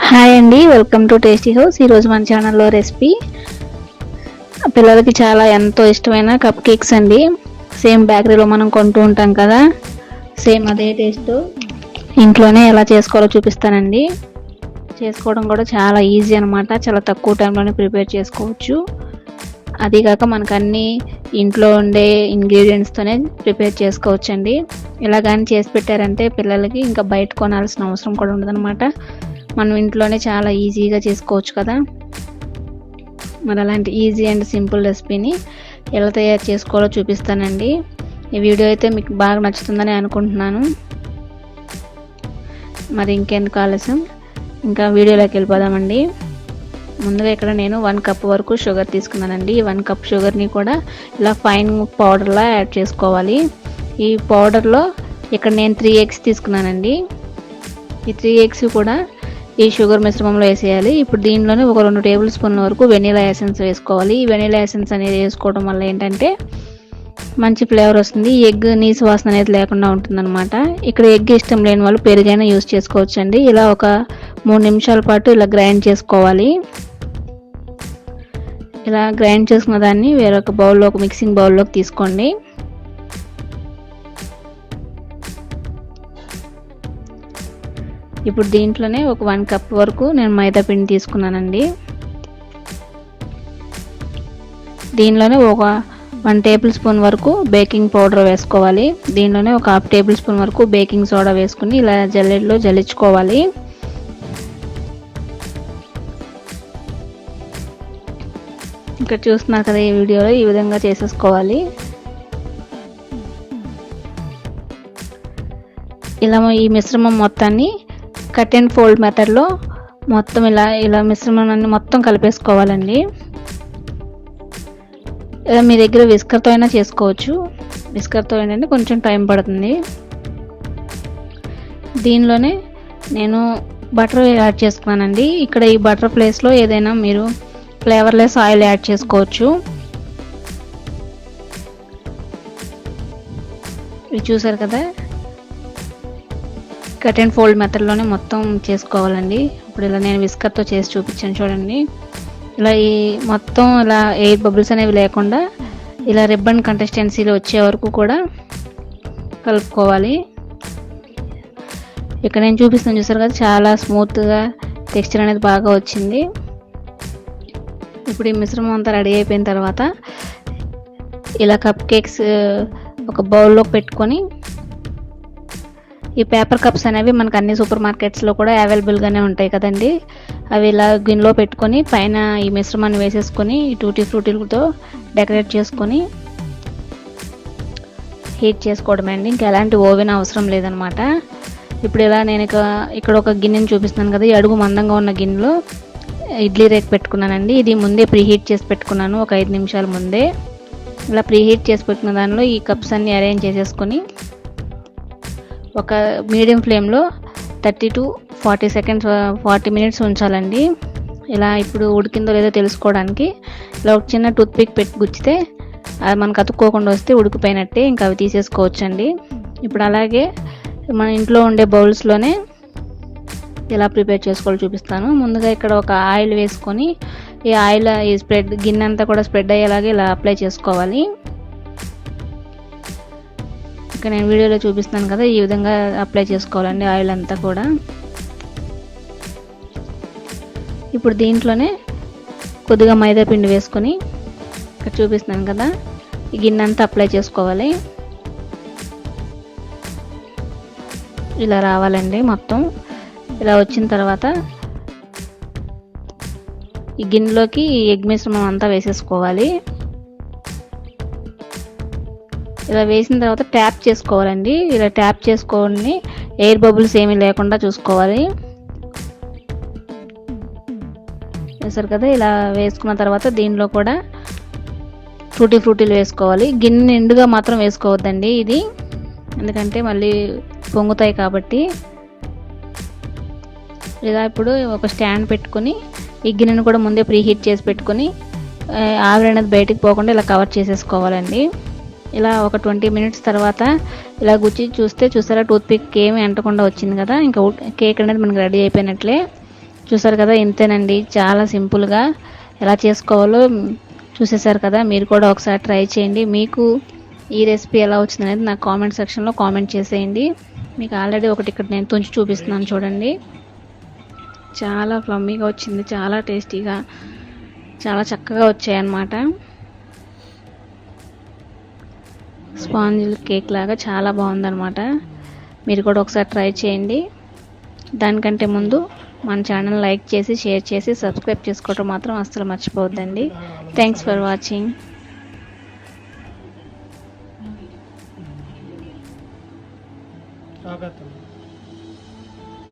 Hi అండి, welcome to tasty house. ఈరోజు మన ఛానల్లో రెసిపీ పిల్లలకి ఎంతో ఇష్టమైన కప్ కేక్స్ అండి. సేమ్ బేకరీలో మనం కొంటూ ఉంటాం కదా, సేమ్ అదే టేస్ట్ ఇంట్లోనే ఎలా చేసుకోవాలో చూపిస్తానండి. చేసుకోవడం కూడా చాలా ఈజీ అనమాట. చాలా తక్కువ టైంలోనే ప్రిపేర్ చేసుకోవచ్చు. అదిగాక మనకు అన్నీ ఇంట్లో ఉండే ఇంగ్రీడియంట్స్తోనే ప్రిపేర్ చేసుకోవచ్చు అండి. ఇలా కానీ చేసి పెట్టారంటే పిల్లలకి ఇంకా బయట కొనాల్సిన అవసరం కూడా ఉండదన్నమాట. మనం ఇంట్లోనే చాలా ఈజీగా చేసుకోవచ్చు కదా. మరి అలాంటి ఈజీ అండ్ సింపుల్ రెసిపీని ఎలా తయారు చేసుకోవాలో చూపిస్తానండి. ఈ వీడియో అయితే మీకు బాగా నచ్చుతుందని అనుకుంటున్నాను. మరి ఇంకెందుకు ఆలస్యం, ఇంకా వీడియోలోకి వెళ్ళిపోదామండి. ముందుగా ఇక్కడ నేను 1 కప్ వరకు షుగర్ తీసుకున్నానండి. 1 కప్ షుగర్ని కూడా ఇలా ఫైన్ పౌడర్లా యాడ్ చేసుకోవాలి. ఈ పౌడర్లో ఇక్కడ నేను 3 ఎగ్స్ తీసుకున్నానండి. ఈ 3 ఎగ్స్ కూడా ఈ షుగర్ మిశ్రమంలో వేసేయాలి. ఇప్పుడు దీనిలోనే ఒక 2 టేబుల్ స్పూన్ల వరకు వెనీలా ఎసెన్స్ వేసుకోవాలి. ఈ వెనీలా ఎసెన్స్ అనేది వేసుకోవడం వల్ల ఏంటంటే మంచి ఫ్లేవర్ వస్తుంది. ఎగ్ నీసు వాసన అనేది లేకుండా ఉంటుందన్నమాట. ఇక్కడ ఎగ్ ఇష్టం లేని వాళ్ళు పెరుగైనా యూస్ చేసుకోవచ్చు అండి. ఇలా ఒక 3 నిమిషాల పాటు ఇలా గ్రైండ్ చేసుకోవాలి. ఇలా గ్రైండ్ చేసుకున్న దాన్ని వేరొక బౌల్లో, ఒక మిక్సింగ్ బౌల్లోకి తీసుకోండి. ఇప్పుడు దీంట్లోనే ఒక 1 కప్ వరకు నేను మైదా పిండి తీసుకున్నానండి. దీనిలోనే ఒక 1 టేబుల్ స్పూన్ వరకు బేకింగ్ పౌడర్ వేసుకోవాలి. దీనిలోనే ఒక 1/2 టేబుల్ స్పూన్ వరకు బేకింగ్ సోడా వేసుకుని ఇలా జల్లెడలో జల్లించుకోవాలి. ఇక్కడ చూస్తున్నారు కదా, ఈ వీడియోలో ఈ విధంగా చేసేసుకోవాలి. ఇలా ఈ మిశ్రమం మొత్తాన్ని కట్ అండ్ ఫోల్డ్ మెథడ్లో మొత్తం ఇలా మిశ్రమాన్ని మొత్తం కలిపేసుకోవాలండి. ఇలా మీ దగ్గర విస్కర్తో అయినా చేసుకోవచ్చు. విస్కర్తో ఏంటంటే కొంచెం టైం పడుతుంది. దీనిలోనే నేను బటర్ యాడ్ చేసుకున్నానండి. ఇక్కడ ఈ బటర్ ప్లేస్లో ఏదైనా మీరు ఫ్లేవర్లెస్ ఆయిల్ యాడ్ చేసుకోవచ్చు. ఇది చూసారు కదా, కట్ అండ్ ఫోల్డ్ మెథడ్లోనే మొత్తం చేసుకోవాలండి. ఇప్పుడు ఇలా నేను విస్కర్తో చేసి చూపించాను చూడండి. ఇలా ఈ మొత్తం ఇలా ఎయిర్ బబుల్స్ అనేవి లేకుండా ఇలా రిబ్బన్ కన్సిస్టెన్సీలో వచ్చే వరకు కూడా కలుపుకోవాలి. ఇక్కడ నేను చూపిస్తాను చూసారు కదా, చాలా స్మూత్గా టెక్స్చర్ అనేది బాగా వచ్చింది. ఇప్పుడు ఈ మిశ్రమం అంతా రెడీ అయిపోయిన తర్వాత ఇలా కప్ కేక్స్ ఒక బౌల్లోకి పెట్టుకొని, ఈ పేపర్ కప్స్ అనేవి మనకు అన్ని సూపర్ మార్కెట్స్లో కూడా అవైలబుల్గానే ఉంటాయి కదండి. అవి ఇలా గిన్నెలో పెట్టుకొని పైన ఈ మిశ్రమాన్ని వేసేసుకొని ఈ టూటీ ఫ్రూటీలతో డెకరేట్ చేసుకొని హీట్ చేసుకోవడమే అండి. ఇంకా ఎలాంటి ఓవెన్ అవసరం లేదనమాట. ఇప్పుడు ఇలా నేను ఇక్కడ ఒక గిన్నెని చూపిస్తున్నాను కదా, ఈ అడుగు మందంగా ఉన్న గిన్నెలో ఇడ్లీ రేక్ పెట్టుకున్నానండి. ఇది ముందే ప్రీహీట్ చేసి పెట్టుకున్నాను, ఒక 5 నిమిషాల ముందే. ఇలా ప్రీహీట్ చేసి పెట్టుకున్న దానిలో ఈ కప్స్ అన్ని అరేంజ్ చేసేసుకొని ఒక మీడియం ఫ్లేమ్లో 30 to 40 మినిట్స్ ఉంచాలండి. ఇలా ఇప్పుడు ఉడికిందో లేదో తెలుసుకోవడానికి ఇలా ఒక చిన్న టూత్పిక్ పెట్టి గుచ్చితే అది మనకు అతుక్కోకుండా వస్తే ఉడికిపోయినట్టే. ఇంకా అవి తీసేసుకోవచ్చండి. ఇప్పుడు అలాగే మన ఇంట్లో ఉండే బౌల్స్లోనే ఎలా ప్రిపేర్ చేసుకోవాలో చూపిస్తాను. ముందుగా ఇక్కడ ఒక ఆయిల్ వేసుకొని ఈ ఆయిల్ ఈ గిన్నె అంతా కూడా స్ప్రెడ్ అయ్యేలాగా ఇలా అప్లై చేసుకోవాలి. ఇక్కడ నేను వీడియోలో చూపిస్తాను కదా, ఈ విధంగా అప్లై చేసుకోవాలండి ఆయిల్ అంతా కూడా. ఇప్పుడు దీంట్లోనే కొద్దిగా మైదా పిండి వేసుకొని ఇక్కడ చూపిస్తున్నాను కదా, ఈ గిన్నె అంతా అప్లై చేసుకోవాలి. ఇలా రావాలండి మొత్తం. ఇలా వచ్చిన తర్వాత ఈ గిన్నెలోకి ఎగ్ మిశ్రమం అంతా వేసేసుకోవాలి. ఇలా వేసిన తర్వాత ట్యాప్ చేసుకోవాలండి. ఇలా ట్యాప్ చేసుకొని ఎయిర్ బబుల్స్ ఏమీ లేకుండా చూసుకోవాలి. వేసారు కదా, ఇలా వేసుకున్న తర్వాత దీనిలో కూడా టూటీ ఫ్రూటీలు వేసుకోవాలి. గిన్నె నిండుగా మాత్రం వేసుకోవద్దండి ఇది, ఎందుకంటే మళ్ళీ పొంగుతాయి కాబట్టి. ఇలా ఇప్పుడు ఒక స్టాండ్ పెట్టుకొని ఈ గిన్నెను కూడా ముందే ప్రీహీట్ చేసి పెట్టుకొని ఆవిరి అనేది బయటికి పోకుండా ఇలా కవర్ చేసేసుకోవాలండి. ఇలా ఒక 20 మినిట్స్ తర్వాత ఇలా గుచ్చి చూస్తే చూసారా, టూత్పిక్ ఏమి అంటకుండా వచ్చింది కదా. ఇంకా కేక్ అనేది మనకు రెడీ అయిపోయినట్లే. చూసారు కదా, ఇంతేనండి. చాలా సింపుల్గా ఎలా చేసుకోవాలో చూసేసారు కదా. మీరు కూడా ఒకసారి ట్రై చేయండి. మీకు ఈ రెసిపీ ఎలా వచ్చిందనేది నాకు కామెంట్ సెక్షన్లో కామెంట్ చేసేయండి. మీకు ఆల్రెడీ ఒకటి ఇక్కడ నేను తుంచి చూపిస్తున్నాను చూడండి. చాలా ఫ్లమ్మీగా వచ్చింది, చాలా టేస్టీగా, చాలా చక్కగా వచ్చాయన్నమాట. స్పాంజ్ కేక్ లాగా చాలా బాగుందన్నమాట. మీరు కూడా ఒకసారి ట్రై చేయండి. దానికంటే ముందు మన ఛానల్ లైక్ చేసి, షేర్ చేసి, సబ్స్క్రైబ్ చేసుకోవడం మాత్రం అస్సలు మర్చిపోవద్దండి. Thanks for watching.